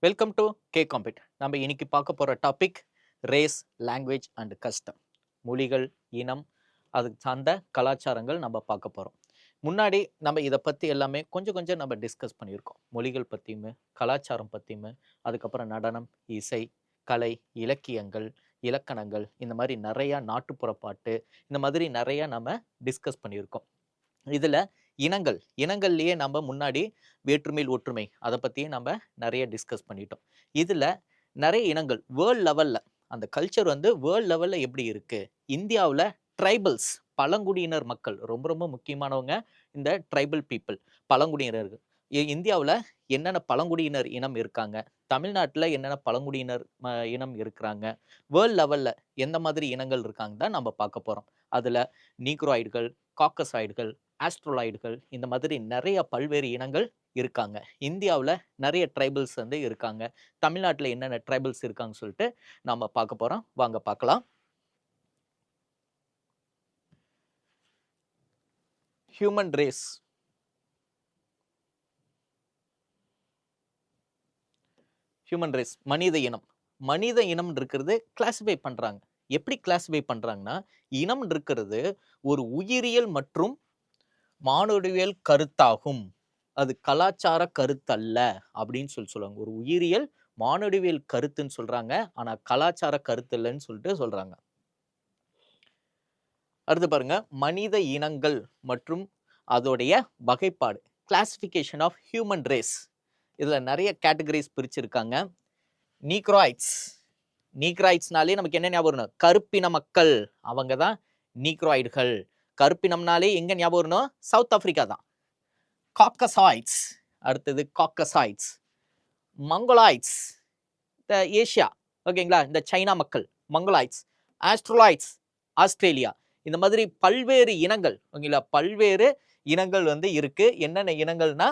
Welcome to K gambit. நம்ம இன்னைக்கு பார்க்க போகிற topic race, language and custom. மொழிகள், இனம், அதுக்கு சார்ந்த கலாச்சாரங்கள் நம்ம பார்க்க போகிறோம். முன்னாடி நம்ம இதை பற்றி எல்லாமே கொஞ்சம் கொஞ்சம் நம்ம டிஸ்கஸ் பண்ணியிருக்கோம். மொழிகள் பற்றியுமே, கலாச்சாரம் பற்றியுமே, அதுக்கப்புறம் நடனம், இசை, கலை, இலக்கியங்கள், இலக்கணங்கள், இந்த மாதிரி நிறையா நாட்டுப்புற பாட்டு, இந்த மாதிரி நிறையா நம்ம டிஸ்கஸ் பண்ணியிருக்கோம். இதில் இனங்கள்லேயே நம்ம முன்னாடி வேற்றுமையில் ஒற்றுமை அதை பற்றியும் நம்ம நிறைய டிஸ்கஸ் பண்ணிட்டோம். இதில் நிறைய இனங்கள் வேர்ல்ட் லெவலில் அந்த கல்ச்சர் வேர்ல்ட் லெவலில் எப்படி இருக்குது, இந்தியாவில் ட்ரைபல்ஸ் பழங்குடியினர் மக்கள் ரொம்ப ரொம்ப முக்கியமானவங்க. இந்த ட்ரைபல் பீப்புள் பழங்குடியினர்கள் இந்தியாவில் என்னென்ன பழங்குடியினர் இனம் இருக்காங்க, தமிழ்நாட்டில் என்னென்ன பழங்குடியினர் இனம் இருக்கிறாங்க, வேர்ல்ட் லெவலில் எந்த மாதிரி இனங்கள் இருக்காங்க தான் நம்ம பார்க்க போகிறோம். அதில் நீக்ராய்டுகள், காக்கசாய்டுகள், ஆஸ்ட்ரோலாய்டுகள், இந்த மாதிரி நிறைய பல்வேறு இனங்கள் இருக்காங்க. இந்தியாவில் நிறைய ட்ரைபல்ஸ் இருக்காங்க. தமிழ்நாட்டில் என்னென்ன ட்ரைபல்ஸ் இருக்காங்கன்னு சொல்லிட்டு நம்ம பார்க்க போகிறோம். வாங்க பார்க்கலாம். Human race. ஹியூமன் ரேஸ் மனித இனம். மனித இனம் இருக்கிறது கிளாசிஃபை பண்ணுறாங்க. எப்படி கிளாசிஃபை பண்ணுறாங்கன்னா, இனம் இருக்கிறது ஒரு உயிரியல் மற்றும் மானுடவியல் கருத்தாகும். அது கலாச்சார கருத்தல்ல அப்படின்னு சொல்லுவாங்க. ஒரு உயிரியல் மானுடவியல் கருத்துன்னு சொல்றாங்க, ஆனா கலாச்சார கருத்து இல்லைன்னு சொல்லிட்டு சொல்றாங்க. அடுத்து பாருங்க, மனித இனங்கள் மற்றும் அதோடைய வகைப்பாடு, கிளாசிபிகேஷன் ஆஃப் ஹியூமன் ரேஸ். இதுல நிறைய கேட்டகரிஸ் பிரிச்சிருக்காங்க. நீக்ராய்ட்ஸ். நீக்ராய்ட்ஸ்னாலே நமக்கு என்ன ஞாபகம் வரணும்? கருப்பின மக்கள், அவங்க தான் நீக்ராய்டுகள். கருப்பினம்னாலே எங்க ஞாபகம் வரணும்? சவுத் ஆப்பிரிக்கா தான். காக்கசாய்ட்ஸ், அடுத்தது காக்கசாய்ட்ஸ். மங்கோலாய்ட்ஸ், இந்த ஏஷியா, ஓகேங்களா, இந்த சைனா மக்கள் மங்கோலாய்ட்ஸ். ஆஸ்ட்ரோலாய்ட்ஸ், ஆஸ்திரேலியா. இந்த மாதிரி பல்வேறு இனங்கள், ஓகேங்களா, பல்வேறு இனங்கள் இருக்கு. என்னென்ன இனங்கள்னா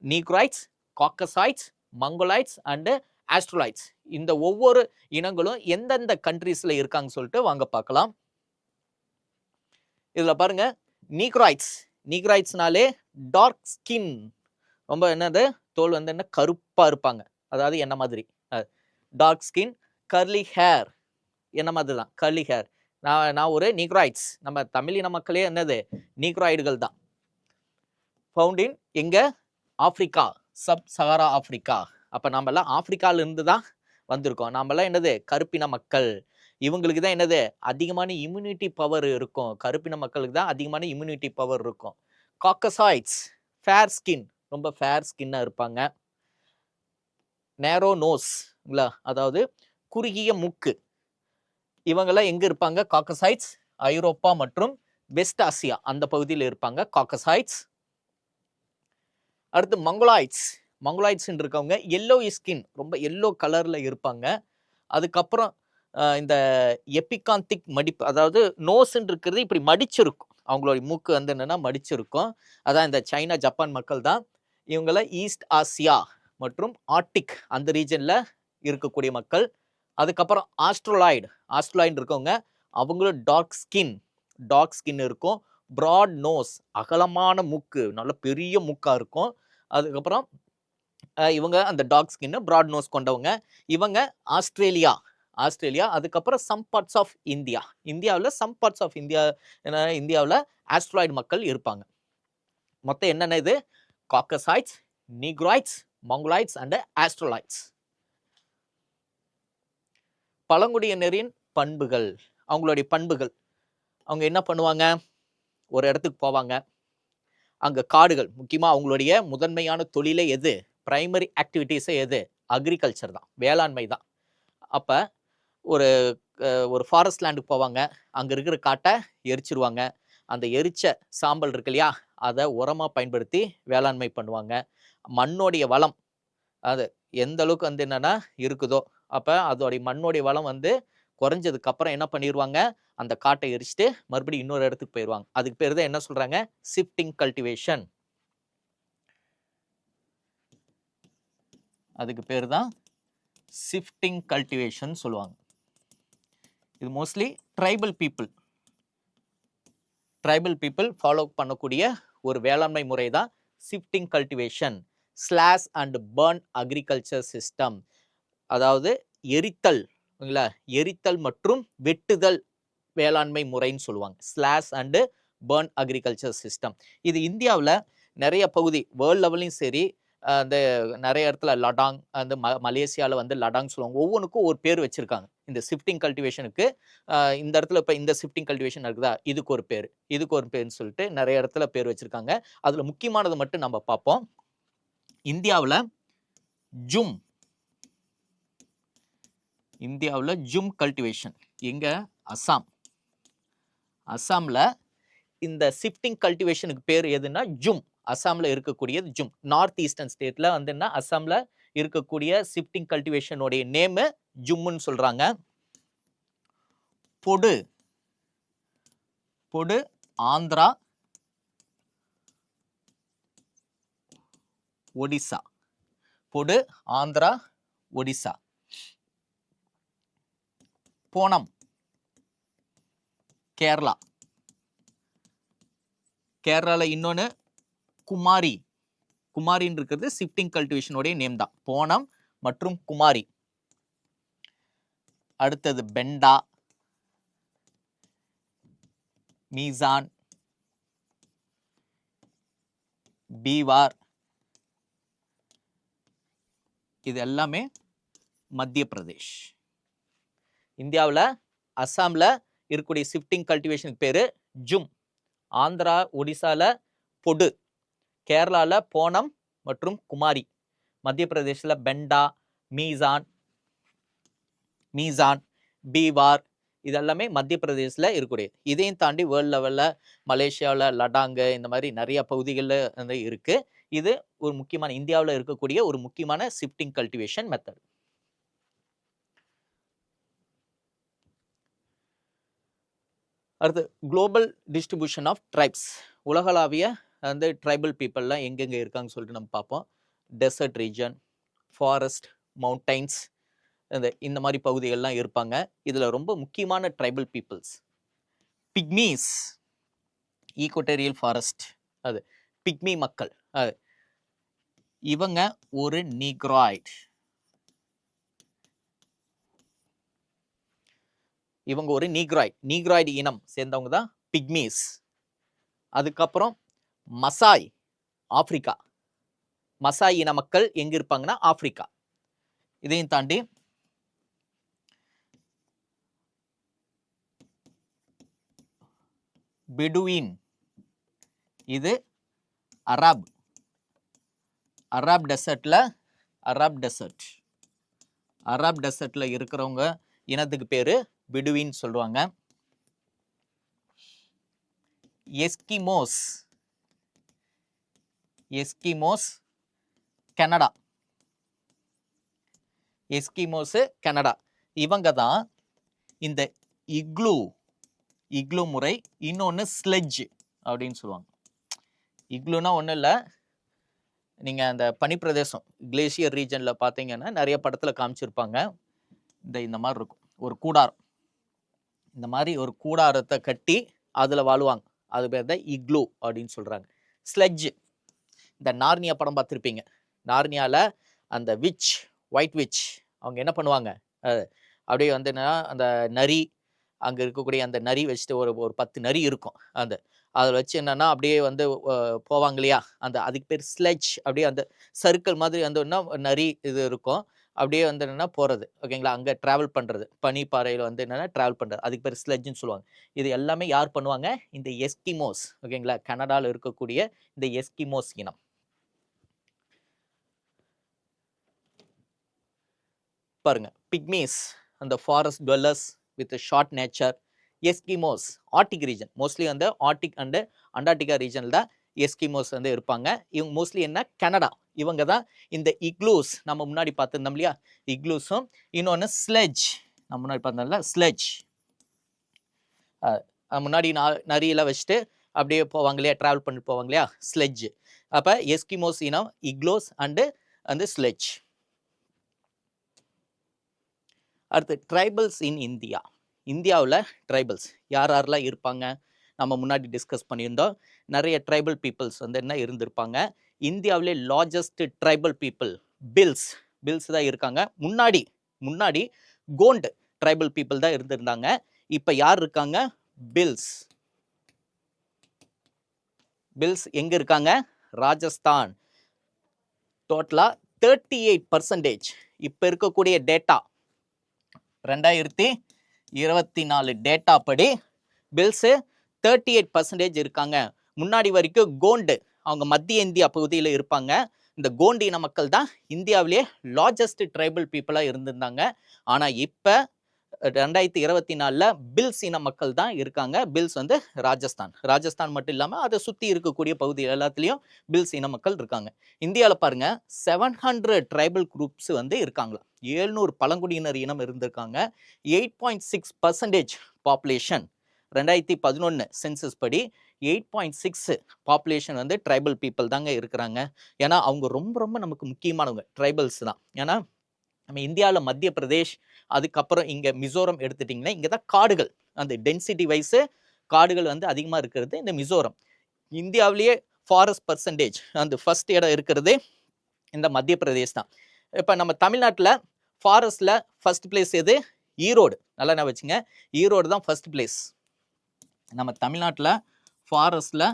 நீக்ராய்ட்ஸ், காக்கசாய்ட்ஸ், மங்கோலாய்ட்ஸ் அண்ட் ஆஸ்ட்ரோலாய்ட்ஸ். இந்த ஒவ்வொரு இனங்களும் எந்தெந்த கண்ட்ரீஸ்ல இருக்காங்க சொல்லிட்டு வாங்க பார்க்கலாம். இதுல பாருங்க, நீக்ராய்ட்ஸ். நீக்ராய்ட்ஸ்னாலே டார்க் ஸ்கின், ரொம்ப என்னது தோல் என்ன கருப்பா இருப்பாங்க, அதாவது என்ன மாதிரி டார்க் ஸ்கின். கர்லி ஹேர், என்ன மாதிரி தான் கர்லி ஹேர். நான் ஒரு நீக்ராய்ட்ஸ். நம்ம தமிழின மக்களே என்னது நீக்ராய்டுகள் தான். ஃபவுண்ட் இன் எங்க? Africa, sub Sahara Africa. அப்ப நாம எல்லாம் ஆப்பிரிக்கால இருந்து தான் வந்திருக்கோம். நாம எல்லாம் என்னது கருப்பின மக்கள். இவங்களுக்கு தான் என்னது அதிகமான இம்யூனிட்டி பவர் இருக்கும். கருப்பின மக்களுக்கு தான் அதிகமான இம்யூனிட்டி பவர் இருக்கும். காக்கசாய்ட்ஸ், ஃபேர் ஸ்கின், ரொம்ப ஃபேர் ஸ்கின்னா இருப்பாங்க. நேரோ நோஸ், அதாவது குறுகிய மூக்கு. இவங்கெல்லாம் எங்க இருப்பாங்க? காக்கசாய்ட்ஸ் ஐரோப்பா மற்றும் வெஸ்ட் ஆசியா அந்த பகுதியில் இருப்பாங்க காக்கசாய்ட்ஸ். அடுத்து மங்கோலாய்ட்ஸ். மங்கோலாய்ட்ஸ் இருக்கவங்க எல்லோ ஸ்கின், ரொம்ப எல்லோ கலர்ல இருப்பாங்க. அதுக்கப்புறம் இந்த எபிகாந்திக் மடிப்பு, அதாவது நோஸ் இருக்கிறது இப்படி மடிச்சிருக்கும். அவங்களுடைய மூக்கு என்னன்னா மடிச்சிருக்கும். அதான் இந்த சைனா ஜப்பான் மக்கள் தான். இவங்கள ஈஸ்ட் ஆசியா மற்றும் ஆர்டிக் அந்த ரீஜன்ல இருக்கக்கூடிய மக்கள். அதுக்கப்புறம் ஆஸ்ட்ரோலாய்டு. ஆஸ்ட்ரோலாய்டு இருக்கவங்க அவங்களும் டார்க் ஸ்கின் இருக்கும். ப்ராட் நோஸ், அகலமான மூக்கு, நல்ல பெரிய மூக்கா இருக்கும். அதுக்கப்புறம் இவங்க அந்த டார்க் ஸ்கின் ப்ராட் நோஸ் கொண்டவங்க. இவங்க ஆஸ்திரேலியா. அதுக்கப்புறம் சம் பார்ட்ஸ் ஆஃப் இந்தியா. இந்தியாவில் சம் பார்ட்ஸ் ஆஃப் இந்தியா, இந்தியாவில் ஆஸ்ட்ராய்டு மக்கள் இருப்பாங்க. மொத்தம் என்னென்ன இது? காக்கசாய்ட்ஸ், நீக்ராய்ட்ஸ், மங்கோலாய்ட்ஸ் அண்ட் ஆஸ்ட்ரோலாய்ட்ஸ். பழங்குடியினரின் பண்புகள், அவங்களுடைய பண்புகள். அவங்க என்ன பண்ணுவாங்க? ஒரு இடத்துக்கு போவாங்க, அங்க காடுகள், முக்கியமா அவங்களுடைய முதன்மையான தொழிலே எது? பிரைமரி ஆக்டிவிட்டிஸே எது? அக்ரிகல்ச்சர் தான், வேளாண்மை தான். அப்ப ஒரு ஃபாரஸ்ட் லேண்டுக்கு போவாங்க, அங்க இருக்கிற காட்டை எரிச்சிருவாங்க. அந்த எரிச்ச சாம்பல் இருக்கு இல்லையா, அதை உரமா பயன்படுத்தி வேளாண்மை பண்ணுவாங்க. மண்ணோடைய வளம் அது எந்த அளவுக்கு என்னன்னா இருக்குதோ, அப்ப அதோடைய மண்ணோடைய வளம் குறைஞ்சதுக்கு அப்புறம் என்ன பண்ணிடுவாங்க? அந்த காட்டை எரிச்சிட்டு மறுபடியும் இன்னொரு இடத்துக்கு போயிடுவாங்க. அதுக்கு பேர் தான் என்ன சொல்றாங்க? Shifting cultivation. அதுக்கு பேர் தான் ஷிஃப்டிங் கல்டிவேஷன் சொல்லுவாங்க. இது மோஸ்ட்லி ட்ரைபல் பீப்புள் ஃபாலோ பண்ணக்கூடிய ஒரு வேளாண்மை முறை தான் shifting cultivation. Slash and burn agriculture system, அதாவது எரித்தல், எரித்தல் மற்றும் வெட்டுதல் வேளாண்மை முறைன்னு சொல்லுவாங்க. Slash and burn agriculture system. இது இந்தியாவில் நிறைய பகுதி வேர்ல்ட் லெவல்லையும் சரி, அந்த நிறைய இடத்துல லடாங், அந்த மலேசியாவில் வந்து லடாங் சொல்லுவாங்க. ஒவ்வொன்றுக்கும் ஒரு பேர் வச்சிருக்காங்க. இந்த ஷிஃப்டிங் கல்டிவேஷனுக்கு இந்த இடத்துல இப்போ இந்த ஷிஃப்டிங் கல்டிவேஷன் இருக்குதா, இதுக்கு ஒரு பேர், இதுக்கு ஒரு பேர்னு சொல்லிட்டு நிறைய இடத்துல பேர் வச்சிருக்காங்க. அதில் முக்கியமானது மட்டும் நம்ம பார்ப்போம். இந்தியாவில் ஜும், இந்தியாவில் ஜும் கல்டிவேஷன் எங்க, அசாம். அசாமில் இந்த ஷிஃப்டிங் கல்டிவேஷனுக்கு பேர் எதுனா ஜும். அசாமில் இருக்கக்கூடியது ஜும். நார்த் ஈஸ்டர்ன் ஸ்டேட்ல வந்துன்னா அசாமில் இருக்கக்கூடிய ஷிஃப்டிங் கல்டிவேஷனுடைய நேமு ஜும்முன்னு சொல்றாங்க. பொடு, பொடு ஆந்திரா, ஒடிசா. பொடு ஆந்திரா, ஒடிசா. போனம் கேரளா. கேரளாவில் இன்னொன்று குமாரி. குமாரின்னு இருக்கிறது ஷிஃப்டிங் கல்டிவேஷனுடைய நேம் தான். போனம் மற்றும் குமாரி. அடுத்தது பெண்டா, மீசான், பீவார். இது எல்லாமே மத்திய பிரதேஷ். இந்தியாவில் அசாமில் இருக்கக்கூடிய ஷிஃப்டிங் கல்டிவேஷனுக்கு பேரு ஜும். ஆந்திரா ஒடிசால பொடு, கேரளால போனம் மற்றும் குமாரி, மத்திய பிரதேசில் பெண்டா, மீசான், பீவார். இதெல்லாமே மத்திய பிரதேசில் இருக்கக்கூடியது. இதையும் தாண்டி வேர்ல்ட் லெவலில் மலேசியாவில் லடாங்கு இந்த மாதிரி நிறைய பகுதிகளில் வந்து இருக்கு. இது ஒரு முக்கியமான இந்தியாவில் இருக்கக்கூடிய ஒரு முக்கியமான ஷிஃப்டிங் கல்டிவேஷன் மெத்தட். அடுத்து குளோபல் டிஸ்ட்ரிபியூஷன் ஆஃப் ட்ரைப்ஸ். உலகளாவிய அந்த ட்ரைபல் பீப்புளெலாம் எங்கெங்கே இருக்காங்கன்னு சொல்லிட்டு நம்ம பார்ப்போம். டெசர்ட் ரீஜன், ஃபாரஸ்ட், மவுண்டைன்ஸ், இந்த மாதிரி பகுதிகள்லாம் இருப்பாங்க. இதில் ரொம்ப முக்கியமான ட்ரைபல் பீப்புள்ஸ் பிக்மீஸ், ஈக்வட்டோரியல் ஃபாரஸ்ட், அது பிக்மி மக்கள். அது இவங்க ஒரு நீக்ராய்ட், இவங்க ஒரு நீக்ராய்டு இனம் சேர்ந்தவங்க தான் பிக்மீஸ். அதுக்கப்புறம் மசாய், ஆப்பிரிக்கா. மசாய் இன மக்கள் எங்க இருப்பாங்கன்னா ஆப்பிரிக்கா. இதையும் தாண்டி பெடுவின், இது அரப், அரப் டெசர்ட்ல இருக்கிறவங்க இனத்துக்கு பேரு பெடுவின் சொல்லுவாங்க. Eskimos, Canada. கனடா. இவங்க தான் இந்த இக்லூ முறை, இன்னொன்று ஸ்லெட்ஜ் அப்படின்னு சொல்லுவாங்க. இக்லூனா ஒன்றும் இல்லை, நீங்கள் அந்த பனிப்பிரதேசம் கிளேசியர் ரீஜனில் பார்த்தீங்கன்னா நிறைய படத்தில் காமிச்சிருப்பாங்க. இந்த மாதிரி இருக்கும் ஒரு கூடாரம். இந்த மாதிரி ஒரு கூடாரத்தை கட்டி அதில் வாழுவாங்க. அது பேர் தான் இக்லூ அப்படின்னு சொல்கிறாங்க. ஸ்லெட்ஜ், இந்த நார்னியா படம் பார்த்துருப்பீங்க. நார்னியாவில் அந்த ஒயிட் விச் அவங்க என்ன பண்ணுவாங்க, அப்படியே வந்து என்னன்னா அந்த நரி, அங்கே இருக்கக்கூடிய அந்த நரி வச்சுட்டு ஒரு 10 நரி இருக்கும். அதில் வச்சு என்னன்னா அப்படியே வந்து போவாங்க இல்லையா, அதுக்கு பேர் ஸ்லெட்ஜ். அப்படியே அந்த சர்க்கிள் மாதிரி வந்து நரி இது இருக்கும், அப்படியே வந்து என்னன்னா போகிறது. ஓகேங்களா, அங்கே ட்ராவல் பண்ணுறது, பனிப்பாறையில் வந்து என்னென்னா ட்ராவல் பண்ணுறது, அதுக்கு பேர் ஸ்லெட்ஜ்னு சொல்லுவாங்க. இது எல்லாமே யார் பண்ணுவாங்க, இந்த எஸ்கிமோஸ். ஓகேங்களா, கனடாவில் இருக்கக்கூடிய இந்த எஸ்கிமோஸ் இனம். பாருங்க, பிக்மீஸ் அந்த forest dwellers with short nature. Eskimos Arctic region, mostly வந்து ஆர்டிக் அண்டு அண்டார்டிகா ரீஜனில் தான் எஸ்கிமோஸ் வந்து இருப்பாங்க. இவங்க மோஸ்ட்லி என்ன, கனடா. இவங்க தான் இந்த இக்லூஸ், நம்ம முன்னாடி பார்த்துருந்தோம் இல்லையா, இக்லூஸும் இன்னொன்று ஸ்லெட்ஜ், நம்ம முன்னாடி பார்த்தோம்ல ஸ்லெட்ஜ். முன்னாடி நரியெல்லாம் வச்சுட்டு அப்படியே போவாங்க இல்லையா, ட்ராவல் பண்ணிட்டு போவாங்க இல்லையா, ஸ்லெட்ஜ். அப்போ எஸ்கிமோஸ் இனம் இக்லோஸ் அண்டு அந்த ஸ்லெட்ஜ். அடுத்து ட்ரைபல்ஸ் இன் இந்தியா. இந்தியாவில் ட்ரைபல்ஸ் யாரெல்லாம் இருப்பாங்க, நம்ம முன்னாடி டிஸ்கஸ் பண்ணியிருந்தோம். நிறைய ட்ரைபல் பீப்புள்ஸ் வந்து என்ன இருந்திருப்பாங்க. இந்தியாவிலே லார்ஜஸ்ட் ட்ரைபல் பீப்புள் பில்ஸ் தான் இருக்காங்க. முன்னாடி கோண்ட் ட்ரைபல் பீப்புள் தான் இருந்திருந்தாங்க. இப்ப யார் இருக்காங்க? பில்ஸ் எங்க இருக்காங்க? ராஜஸ்தான். டோட்டலா 38% இப்ப இருக்கக்கூடிய டேட்டா 2024 டேட்டா படி பில்ஸ் 38% இருக்காங்க. முன்னாடி வரைக்கும் கோண்டு அவங்க மத்திய இந்தியா பகுதியில் இருப்பாங்க. இந்த கோண்டு இன மக்கள் தான் இந்தியாவிலேயே லார்ஜஸ்ட் ட்ரைபல் பீப்புளா இருந்திருந்தாங்க. ஆனா இப்ப 2024 பில்ஸ் இன மக்கள் தான் இருக்காங்க. பில்ஸ் வந்து ராஜஸ்தான் மட்டும் இல்லாம அதை சுத்தி இருக்கக்கூடிய பகுதி எல்லாத்துலயும் பில்ஸ் இன மக்கள் இருக்காங்க. இந்தியாவில் பாருங்க 700 ட்ரைபல் குரூப்ஸ் வந்து இருக்காங்களா. 700 பழங்குடியினர் இனம் இருந்திருக்காங்க. 8.6% பாப்புலேஷன் 2011 சென்சஸ் படி 8.6 பாப்புலேஷன் வந்து ட்ரைபல் பீப்புள் தாங்க இருக்கிறாங்க. ஏன்னா அவங்க ரொம்ப நமக்கு முக்கியமானவங்க ட்ரைபல்ஸ் தான். ஏன்னா நம்ம இந்தியாவில் மத்திய பிரதேஷ், அதுக்கப்புறம் இங்கே மிசோரம் எடுத்துட்டிங்கன்னா இங்கே தான் காடுகள், அந்த டென்சிட்டி வைஸு காடுகள் வந்து அதிகமாக இருக்கிறது இந்த மிசோரம். இந்தியாவிலேயே ஃபாரஸ்ட் பர்சன்டேஜ் அந்த ஃபர்ஸ்ட் இடம் இருக்கிறது இந்த மத்திய பிரதேஷ் தான். இப்போ நம்ம தமிழ்நாட்டில் ஃபாரஸ்டில் ஃபர்ஸ்ட் பிளேஸ் எது? ஈரோடு. நல்லா நான் வச்சுங்க, ஈரோடு தான் ஃபர்ஸ்ட் பிளேஸ். நம்ம தமிழ்நாட்டில் ஃபாரஸ்டில்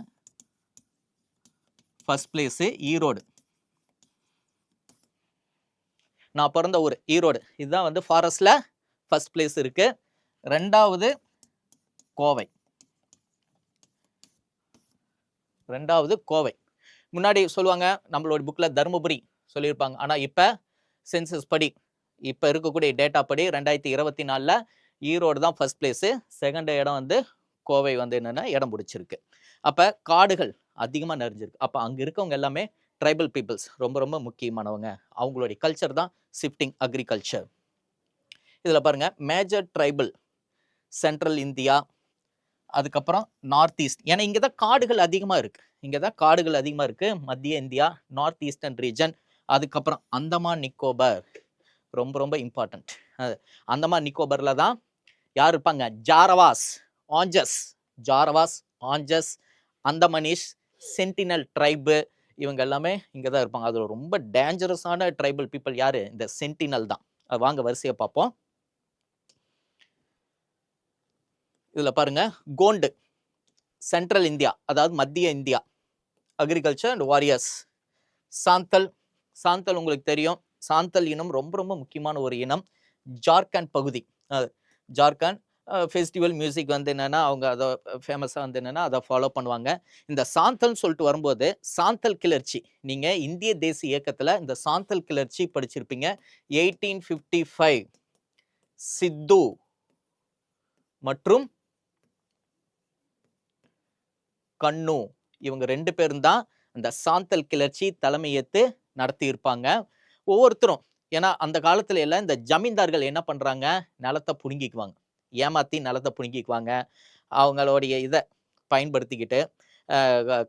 ஃபர்ஸ்ட் பிளேஸு ஈரோடு. நான் பிறந்த ஊர் ஈரோடு. இதுதான் வந்து ஃபாரஸ்ட்ல ஃபர்ஸ்ட் பிளேஸ் இருக்கு. ரெண்டாவது கோவை. முன்னாடி சொல்லுவாங்க நம்மளோட புக்ல தருமபுரி சொல்லியிருப்பாங்க. ஆனா இப்ப சென்சஸ் படி இப்ப இருக்கக்கூடிய டேட்டா படி 2024 ஈரோடு தான் ஃபர்ஸ்ட் பிளேஸ். செகண்ட் இடம் வந்து கோவை வந்து என்னன்னா இடம் பிடிச்சிருக்கு. அப்ப காடுகள் அதிகமா நிறைஞ்சிருக்கு. அப்ப அங்க இருக்கவங்க எல்லாமே ட்ரைபல் பீப்புள்ஸ் ரொம்ப முக்கியமானவங்க. அவங்களுடைய கல்ச்சர் தான் ஷிஃப்டிங் அக்ரிகல்ச்சர். இதில் பாருங்க மேஜர் ட்ரைபல் சென்ட்ரல் இந்தியா, அதுக்கப்புறம் நார்த் ஈஸ்ட். ஏன்னா இங்கே தான் காடுகள் அதிகமாக இருக்கு. மத்திய இந்தியா, நார்த் ஈஸ்டர்ன் ரீஜன், அதுக்கப்புறம் அந்தமான் நிக்கோபர் ரொம்ப இம்பார்ட்டன்ட். அந்தமான் நிக்கோபர்ல தான் யார் இருப்பாங்க? ஜாரவாஸ், ஆஞ்சஸ், அந்தமனிஷ், சென்டினல் ட்ரைபு, இவங்க எல்லாமே இங்கே தான் இருப்பாங்க. அதில் ரொம்ப டேஞ்சரஸான ட்ரைபல் பீப்புள் யாரு? இந்த சென்டினல் தான். அது வாங்க வரிசையை பார்ப்போம். இதில் பாருங்க கோண்டு சென்ட்ரல் இந்தியா, அதாவது மத்திய India, agriculture and warriors. Santhal உங்களுக்கு தெரியும். சாந்தல் இனம் ரொம்ப முக்கியமான ஒரு இனம். ஜார்க்கண்ட் பகுதி, ஜார்க்கண்ட் ஃபெஸ்டிவல் மியூசிக் வந்து என்னன்னா அவங்க அதை ஃபேமஸாக வந்து என்னன்னா அதை ஃபாலோ பண்ணுவாங்க. இந்த சாந்தல்னு சொல்லிட்டு வரும்போது சாந்தல் கிளர்ச்சி, நீங்க இந்திய தேசிய இயக்கத்துல இந்த சாந்தல் கிளர்ச்சி படிச்சிருப்பீங்க. 1855 சித்து மற்றும் கண்ணு இவங்க 2 பேரும் தான் இந்த சாந்தல் கிளர்ச்சி தலைமையேற்று நடத்தி இருப்பாங்க. ஒவ்வொருத்தரும் ஏன்னா அந்த காலத்துல எல்லாம் இந்த ஜமீன்தார்கள் என்ன பண்றாங்க? நிலத்தை புடுங்கிக்குவாங்க, ஏமாத்தி நிலத்தை புடுங்கிக்குவாங்க. அவங்களுடைய இதை பயன்படுத்திக்கிட்டு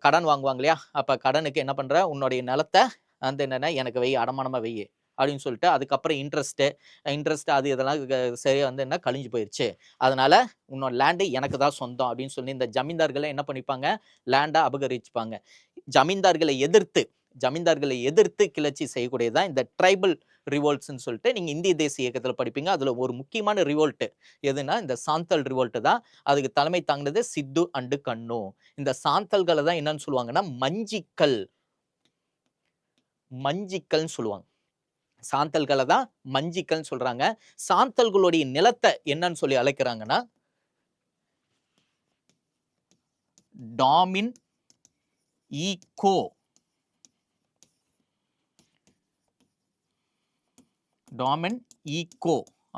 கடன் வாங்குவாங்க இல்லையா? அப்போ கடனுக்கு என்ன பண்ணுற, உன்னுடைய நிலத்தை வந்து என்னென்ன எனக்கு அடமானமாக வெய் அப்படின்னு சொல்லிட்டு அதுக்கப்புறம் இன்ட்ரெஸ்ட் அது இதெல்லாம் சரியாக வந்து என்ன கழிஞ்சு போயிடுச்சு. அதனால உன்னோட லேண்டு எனக்கு தான் சொந்தம் அப்படின்னு சொல்லி இந்த ஜமீன்தார்களை என்ன பண்ணிப்பாங்க? லேண்டை அபகரிச்சுப்பாங்க. ஜமீன்தார்களை எதிர்த்து கிளர்ச்சி செய்யக்கூடியதான் இந்த ட்ரைபல் ரிவோல்ட்ஸ்ன்னு சொல்லிட்டு நீங்க இந்திய தேசிய இயக்கத்தில் படிப்பீங்க. அதுல ஒரு முக்கியமான ரிவோல்ட் எதுனா இந்த சாந்தல் ரிவோல்ட் தான். அதுக்கு தலைமை தாங்கினது சித்து அண்டு கண்ணு. இந்த சாந்தல்களை தான் என்னன்னு சொல்லுவாங்கன்னா மஞ்சிக்கல்னு சொல்லுவாங்க. சாந்தல்களை தான் மஞ்சிக்கல்னு சொல்றாங்க. சாந்தல்களுடைய நிலத்தை என்னன்னு சொல்லி அழைக்கிறாங்கன்னா டாமின் ஈகோ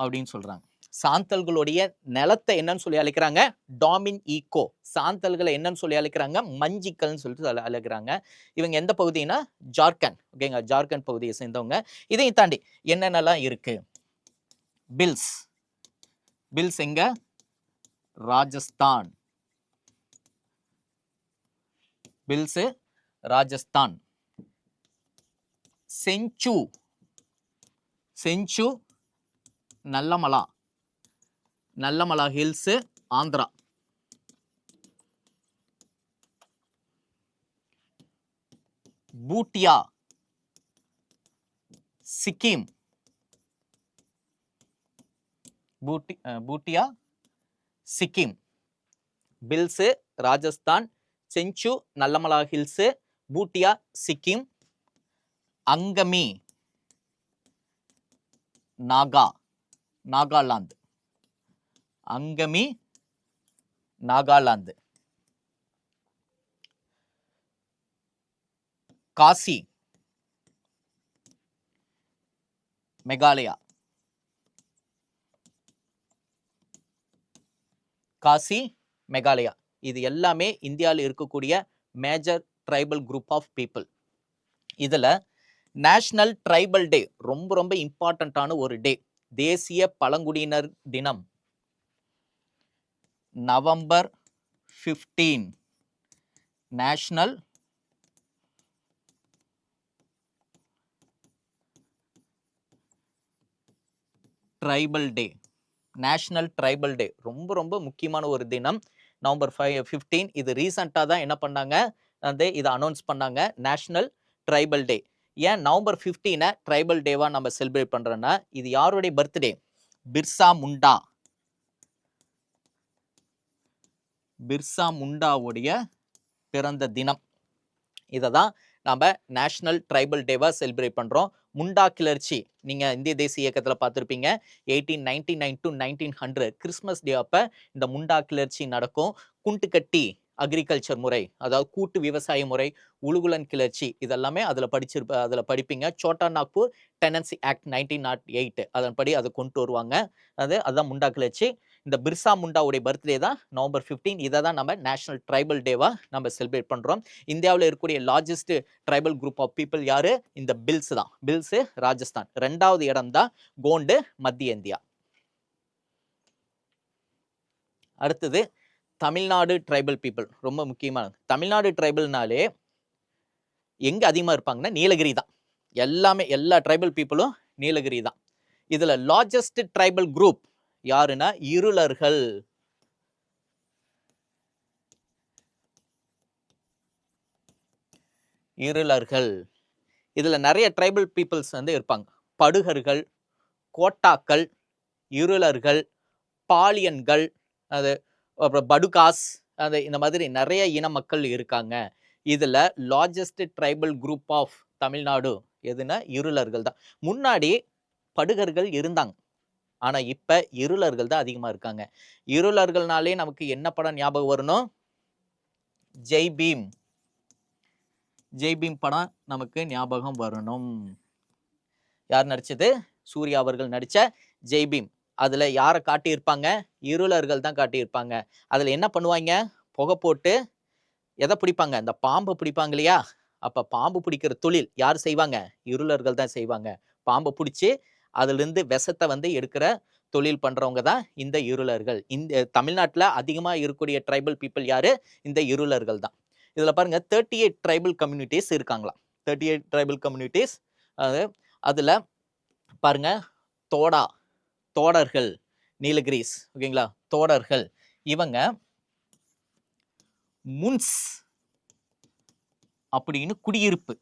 அப்படின்னு சொல்றாங்க. சாந்தல்களுடைய நிலத்தை என்னன்னு சொல்லி அழைக்கிறாங்க? டாமின் ஈகோ. சாந்தல்களை என்னன்னு சொல்லி அழைக்கிறாங்க? மஞ்சிக்கல்னு சொல்லிட்டு அழைக்கிறாங்க. இவங்க எந்த பகுதினா ஜார்க்கண்ட். ஓகேங்க, ஜார்க்கண்ட் பகுதியை சேர்ந்தவங்க. இதையும் தாண்டி என்னென்னலாம் இருக்கு? பில்ஸ் எங்க? ராஜஸ்தான். செஞ்சு நல்லமலா ஹில்ஸ் ஆந்திரா. பூட்டியா சிக்கிம், பூட்டியா சிக்கிம். பில்ஸ் ராஜஸ்தான், செஞ்சு நல்லமலா ஹில்ஸ், பூட்டியா சிக்கிம். அங்கமி நாகாலாந்து, அங்கமி நாகாலாந்து. காசி மேகாலயா, காசி மேகாலயா. இது எல்லாமே இந்தியாவில் இருக்கக்கூடிய major tribal group of people. இதுல நேஷனல் ட்ரைபல் டே ரொம்ப ரொம்ப இம்பார்ட்டன்டான ஒரு டே. தேசிய பழங்குடியினர் தினம் November 15. National tribal day, national tribal day ரொம்ப ரொம்ப முக்கியமான ஒரு தினம். நவம்பர் 15. இது ரீசெண்டாக தான் என்ன பண்ணாங்க, இதை அனௌன்ஸ் பண்ணாங்க, நேஷனல் ட்ரைபல் டே. ஏன் நவம்பர் 15 ட்ரைபல் டேவா நம்ம செலிப்ரேட் பண்றோம்னா, இது யாருடைய பர்த்டே? பிர்சா முண்டா, பிர்சா முண்டாவுடைய பிறந்த தினம். இதை தான் நம்ம நேஷனல் ட்ரைபல் டேவா செலிப்ரேட் பண்றோம். முண்டா கிளர்ச்சி நீங்க இந்திய தேசிய இயக்கத்துல பார்த்துருப்பீங்க. 1899 to 1900 கிறிஸ்மஸ் டே அப்ப இந்த முண்டா கிளர்ச்சி நடக்கும். குண்டுக்கட்டி அக்ரிகல்ச்சர் முறை, அதாவது கூட்டு விவசாய முறை, உலுகுலன் கிளர்ச்சி, இதெல்லாமே அதில் படிப்பீங்க. சோட்டா நாக்பூர் டெனன்சி ஆக்ட் 1908 அதன்படி அதை கொண்டு வருவாங்க. அதுதான் முண்டா கிளர்ச்சி. இந்த பிர்சா முண்டாவுடைய பர்த்டே தான் நவம்பர் 15. இதை தான் நம்ம நேஷனல் ட்ரைபல் டேவா நம்ம செலிப்ரேட் பண்றோம். இந்தியாவில் இருக்கக்கூடிய largest tribal group of people யாரு? இந்த பில்ஸ் தான். பில்ஸ் ராஜஸ்தான். 2வது இடம் தான் கோண்டு மத்திய இந்தியா. அடுத்தது தமிழ்நாடு ட்ரைபல் பீப்புள், ரொம்ப முக்கியமானது. தமிழ்நாடு ட்ரைபல்னாலே எங்க அதிகமா இருப்பாங்கன்னா நீலகிரி தான். எல்லா ட்ரைபல் பீப்புளும் நீலகிரி தான். இதுல லார்ஜஸ்ட் ட்ரைபல் குரூப் யாருன்னா இருளர்கள். இருளர்கள். இதுல நிறைய ட்ரைபல் பீப்புள்ஸ் இருப்பாங்க. படுகர்கள், கோட்டாக்கள், இருளர்கள், பாலியன்கள், அது அப்புறம் படுகாஸ், அது இந்த மாதிரி நிறைய இன மக்கள் இருக்காங்க. இதுல largest tribal group of Tamil Nadu எதுனா இருளர்கள் தான். முன்னாடி படுகர்கள் இருந்தாங்க, ஆனா இப்ப இருளர்கள் தான் அதிகமா இருக்காங்க. இருளர்கள்னாலே நமக்கு என்ன படம் ஞாபகம் வரணும்? ஜெய் பீம். ஜெய் பீம் படம் நமக்கு ஞாபகம் வரணும். யார் நடிச்சது? சூர்யா அவர்கள் நடிச்ச ஜெய் பீம். அதுல யாரை காட்டியிருப்பாங்க? இருளர்கள் தான் காட்டியிருப்பாங்க. அதுல என்ன பண்ணுவாங்க? புகை போட்டு எதை பிடிப்பாங்க? அந்த பாம்பை பிடிப்பாங்க இல்லையா? அப்ப பாம்பு பிடிக்கிற தொழில் யார் செய்வாங்க? இருளர்கள் தான் செய்வாங்க. பாம்பை பிடிச்சி அதுல இருந்து விஷத்தை எடுக்கிற தொழில் பண்றவங்க தான் இந்த இருளர்கள். இந்த தமிழ்நாட்டுல அதிகமா இருக்கக்கூடிய ட்ரைபல் பீப்புள் யாரு? இந்த இருளர்கள் தான். இதுல பாருங்க 38 ட்ரைபல் கம்யூனிட்டிஸ் இருக்காங்களா. 38 ட்ரைபல் கம்யூனிட்டிஸ். அதுல பாருங்க, தோடர்கள், நீலகிரிஸ், ஓகேங்களா? தோடர்கள் இவங்க முன்ஸ் அப்படின்னு குடியிருப்பு.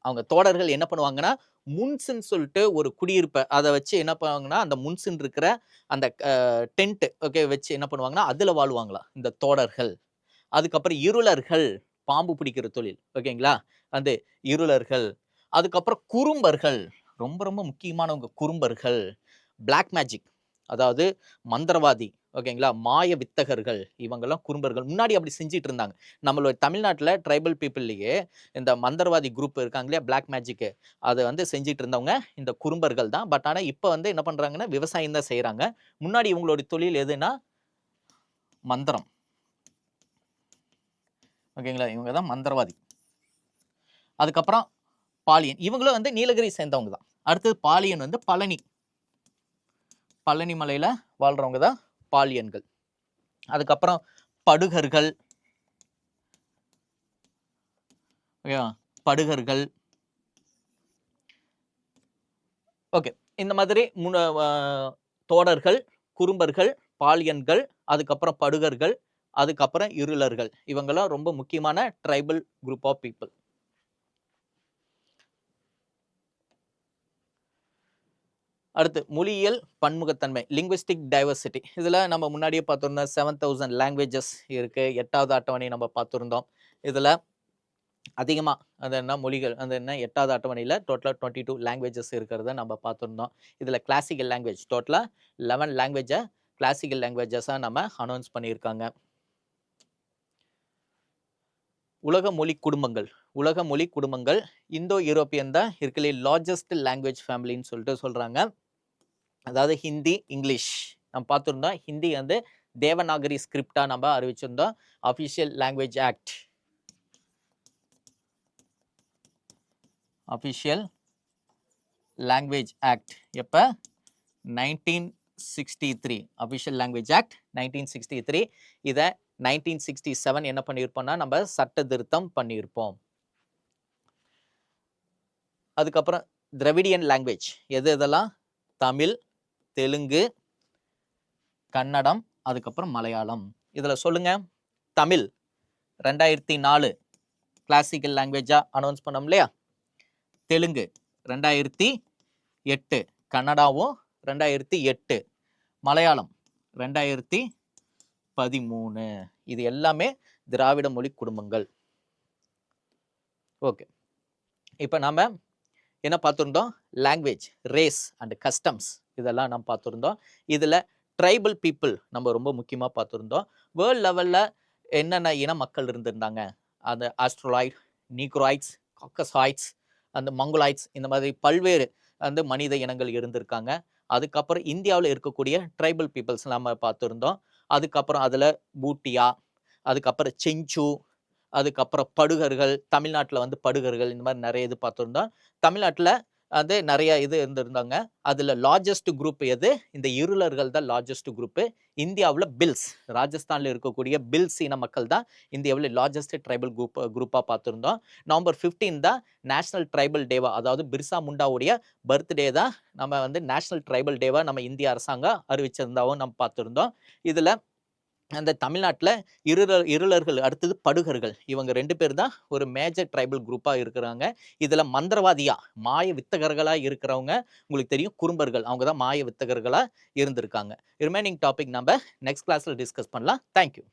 அவங்க தோடர்கள் என்ன பண்ணுவாங்கன்னா, முன்ஸ்ன்னு சொல்லிட்டு ஒரு குடியிருப்பை அதை வச்சு என்ன பண்ணுவாங்கன்னா, அந்த முன்ஸ்ன்னு இருக்கிற அந்த டென்ட் ஓகே வச்சு என்ன பண்ணுவாங்கன்னா அதுல வாழ்வாங்களா இந்த தோடர்கள். அதுக்கப்புறம் இருளர்கள், பாம்பு பிடிக்கிற தொழில், ஓகேங்களா? அந்த இருளர்கள். அதுக்கப்புறம் குறும்பர்கள், ரொம்ப ரொம்ப முக்கியமானவங்க குறும்பர்கள். பிளாக் மேஜிக், அதாவது மந்திரவாதி, ஓகேங்களா? மாய வித்தகர்கள், இவங்கெல்லாம் குறும்பர்கள். முன்னாடி அப்படி செஞ்சுட்டு இருந்தாங்க. நம்மளோட தமிழ்நாட்டில் ட்ரைபல் பீப்புள்லேயே இந்த மந்திரவாதி குரூப் இருக்காங்க இல்லையா, பிளாக் மேஜிக்கு, அதை செஞ்சுட்டு இருந்தவங்க இந்த குறும்பர்கள் தான். பட் ஆனால் இப்போ என்ன பண்ணுறாங்கன்னா விவசாயம் தான் செய்கிறாங்க. முன்னாடி இவங்களோட தொழில் எதுனா மந்திரம், ஓகேங்களா? இவங்க தான் மந்திரவாதி. அதுக்கப்புறம் பாலியன், இவங்களும் நீலகிரி சேர்ந்தவங்க தான். அடுத்தது பாலியன் பழனி மலையில வாழ்றவங்க தான் பாலியன்கள். அதுக்கப்புறம் படுகர்கள், ஓகே. இந்த மாதிரி தோடர்கள், குறும்பர்கள், பாலியன்கள், அதுக்கப்புறம் படுகர்கள், அதுக்கப்புறம் இருளர்கள், இவங்கெல்லாம் ரொம்ப முக்கியமான ட்ரைபல் குரூப் ஆஃப் பீப்புள். அடுத்து மொழியியல் பன்முகத்தன்மை, லிங்குவிஸ்டிக் டைவர்சிட்டி. இதில் நம்ம முன்னாடியே பார்த்துருந்தோம் 7000 லாங்குவேஜஸ் இருக்குது. 8வது அட்டவணை நம்ம பார்த்துருந்தோம். இதில் அதிகமாக அது என்ன மொழிகள் அது என்ன 8வது அட்டவணையில் டோட்டலாக 22 லாங்குவேஜஸ் இருக்கிறத நம்ம பார்த்துருந்தோம். இதில் கிளாசிக்கல் லாங்குவேஜ் டோட்டலாக 11 லாங்குவேஜை கிளாசிக்கல் லாங்குவேஜஸாக நம்ம அனௌன்ஸ் பண்ணியிருக்காங்க. உலக மொழி குடும்பங்கள் இந்தோ யூரோப்பியன் தான் இருக்கலே லார்ஜஸ்ட் லாங்குவேஜ் ஃபேமிலின்னு சொல்லிட்டு சொல்கிறாங்க. அதாவது ஹிந்தி, இங்கிலீஷ் நம்ம பார்த்துருந்தோம். ஹிந்தி வந்து தேவநாகரி ஸ்கிரிப்டாக நம்ம அறிவிச்சிருந்தோம். அஃபிஷியல் லாங்குவேஜ் ஆக்ட் எப்போ 1963 அஃபிஷியல் லாங்குவேஜ் ஆக்ட் 1963. இதை 1967 என்ன பண்ணியிருப்போம்னா நம்ம சட்ட திருத்தம் பண்ணியிருப்போம். அதுக்கப்புறம் திராவிடியன் லாங்குவேஜ் இதெல்லாம் தமிழ், தெலுங்கு, கன்னடம், அதுக்கப்புறம் மலையாளம். இதில் சொல்லுங்க, தமிழ் 2004 கிளாசிக்கல் லாங்குவேஜாக அனௌன்ஸ் பண்ணோம் இல்லையா? தெலுங்கு 2008, கன்னடாவும் 2008, மலையாளம் 2013. இது எல்லாமே திராவிட மொழி குடும்பங்கள். ஓகே, இப்போ நாம என்ன பார்த்துருந்தோம்? லாங்குவேஜ், ரேஸ் அண்ட் கஸ்டம்ஸ் இதெல்லாம் நம்ம பார்த்துருந்தோம். இதில் ட்ரைபல் பீப்புள் நம்ம ரொம்ப முக்கியமாக பார்த்துருந்தோம். வேர்ல்ட் லெவலில் என்னென்ன இன மக்கள் இருந்திருந்தாங்க? அந்த ஆஸ்ட்ரோலாய்ட், நீக்ராய்ட்ஸ், காக்கசாய்ட்ஸ், அந்த மங்கோலாய்ட்ஸ், இந்த மாதிரி பல்வேறு அந்த மனித இனங்கள் இருந்திருக்காங்க. அதுக்கப்புறம் இந்தியாவில் இருக்கக்கூடிய ட்ரைபல் பீப்புள்ஸ் நம்ம பார்த்துருந்தோம். அதுக்கப்புறம் அதில் பூட்டியா, அதுக்கப்புறம் செஞ்சு, அதுக்கப்புறம் படுகர்கள், தமிழ்நாட்டில் வந்து படுகர்கள், இந்த மாதிரி நிறைய இது பார்த்துருந்தோம். தமிழ்நாட்டில் அது நிறைய இது இருந்திருந்தாங்க. அதில் லார்ஜஸ்ட் குரூப் எது? இந்த இருளர்கள் தான் லார்ஜஸ்ட் குரூப்பு. இந்தியாவில் பில்ஸ், ராஜஸ்தானில் இருக்கக்கூடிய பில்ஸ் இன மக்கள் தான் இந்தியாவில் லார்ஜஸ்ட் ட்ரைபல் குரூப்பாக பார்த்துருந்தோம். நவம்பர் 15 தான் நேஷனல் ட்ரைபல் டேவா, அதாவது பிர்சா முண்டாவுடைய பர்த்டே தான் நம்ம வந்து நேஷனல் ட்ரைபல் டேவா நம்ம இந்திய அரசாங்கம் அறிவிச்சிருந்தாவும் நம்ம பார்த்துருந்தோம். இதில் அந்த தமிழ்நாட்டில் இருளர்கள், அடுத்தது படுகர்கள், இவங்க 2 பேர் தான் ஒரு மேஜர் ட்ரைபல் குரூப்பாக இருக்கிறாங்க. இதில் மந்திரவாதியா, மாய வித்தகர்களாக இருக்கிறவங்க உங்களுக்கு தெரியும், குறும்பர்கள். அவங்க தான் மாய வித்தகர்களாக இருந்திருக்காங்க. ரிமைனிங் டாபிக் நம்ம நெக்ஸ்ட் கிளாஸில் டிஸ்கஸ் பண்ணலாம். தேங்க்யூ.